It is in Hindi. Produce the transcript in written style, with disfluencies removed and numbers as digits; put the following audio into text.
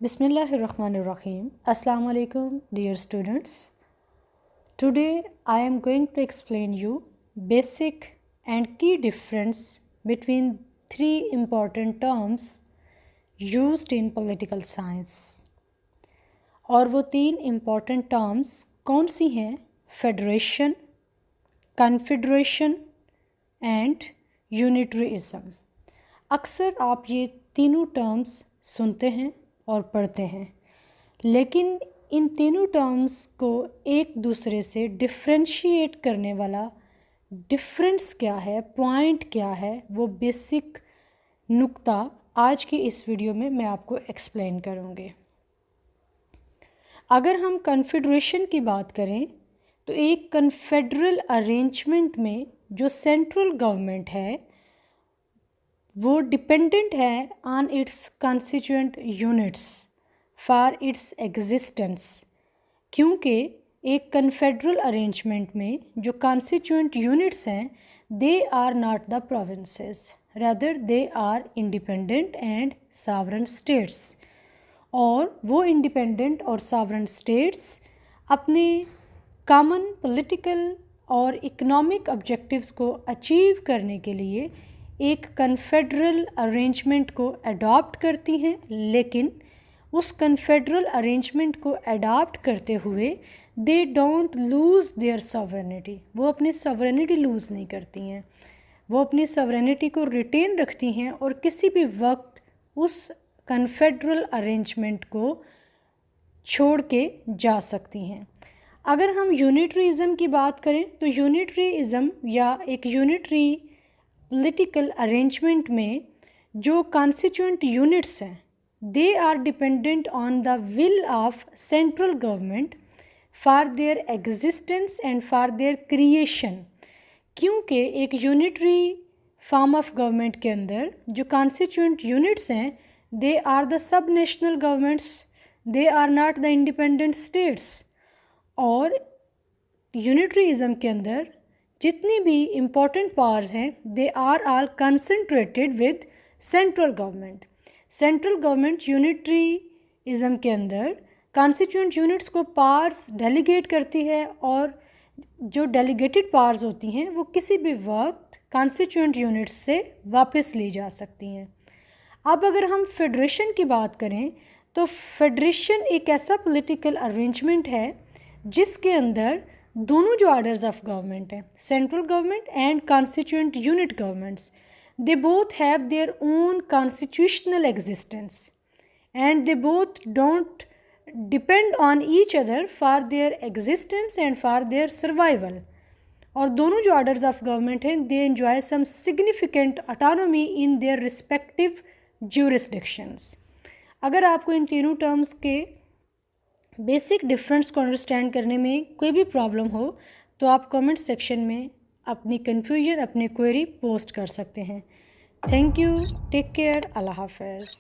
Bismillahirrahmanirrahim. Assalamu alaikum dear students. Today I am going to explain you basic and key difference between three important terms used in political science. और वो तीन important terms कौन सी हैं? Federation, confederation and unitarism. अक्सर आप ये तीनों टर्म्स सुनते हैं और पढ़ते हैं, लेकिन इन तीनों टर्म्स को एक दूसरे से डिफ्रेंशिएट करने वाला डिफरेंस क्या है, पॉइंट क्या है, वो बेसिक नुक्ता आज की इस वीडियो में मैं आपको एक्सप्लेन करूँगी. अगर हम कन्फेडरेशन की बात करें तो एक कन्फेडरल अरेंजमेंट में जो सेंट्रल गवर्नमेंट है वो डिपेंडेंट है on its constituent units for its existence. क्योंकि एक कन्फेडरल अरेंजमेंट में जो कॉन्स्टिट्यूएंट यूनिट्स हैं they are not the provinces, rather they are independent and sovereign states. और वो इंडिपेंडेंट और सॉवरेन स्टेट्स अपने कॉमन पॉलिटिकल और इकोनॉमिक ऑब्जेक्टिव्स को अचीव करने के लिए एक कन्फेडरल अरेंजमेंट को अडॉप्ट करती हैं, लेकिन उस कन्फेडरल अरेंजमेंट को अडॉप्ट करते हुए they don't lose their sovereignty. वो अपनी सॉवरेनिटी लूज़ नहीं करती हैं, वो अपनी सॉवरेनिटी को रिटेन रखती हैं और किसी भी वक्त उस कन्फेडरल अरेंजमेंट को छोड़ के जा सकती हैं. अगर हम यूनिटरीज़म की बात करें तो यूनिटरीज़म या एक यूनिटरी पॉलिटिकल अरेंजमेंट में जो कॉन्स्टिट्यूएंट यूनिट्स हैं they are dependent on the will of central government for their existence and for their creation. क्योंकि एक यूनिटरी फॉर्म ऑफ गवर्नमेंट के अंदर जो कॉन्स्टिट्यूएंट यूनिट्स हैं they are the sub national governments, they are not the independent states. और यूनिटरीज़म के अंदर जितनी भी इम्पोर्टेंट पावर्स हैं they are all concentrated with central government. Central government unitarism के अंदर कॉन्स्टिट्यूएंट यूनिट्स को पावर्स डेलीगेट करती है और जो डेलीगेटेड पावर्स होती हैं वो किसी भी वक्त कॉन्स्टिट्यूएंट यूनिट्स से वापस ली जा सकती हैं. अब अगर हम फेडरेशन की बात करें तो फेडरेशन एक ऐसा पॉलिटिकल अरेंजमेंट है जिसके अंदर दोनों जो ऑर्डर्स ऑफ गवर्नमेंट हैं, central government and constituent unit governments, they both have their own constitutional existence and they both don't depend on each other for their existence and for their survival. और दोनों जो ऑर्डर्स ऑफ गवर्नमेंट हैं they enjoy some significant autonomy in their respective jurisdictions. अगर आपको इन तीनों टर्म्स के बेसिक डिफरेंस को अंडरस्टैंड करने में कोई भी प्रॉब्लम हो तो आप कमेंट सेक्शन में अपनी कन्फ्यूजन, अपनी क्वेरी पोस्ट कर सकते हैं. थैंक यू, टेक केयर, अल्लाह हाफ़िज़.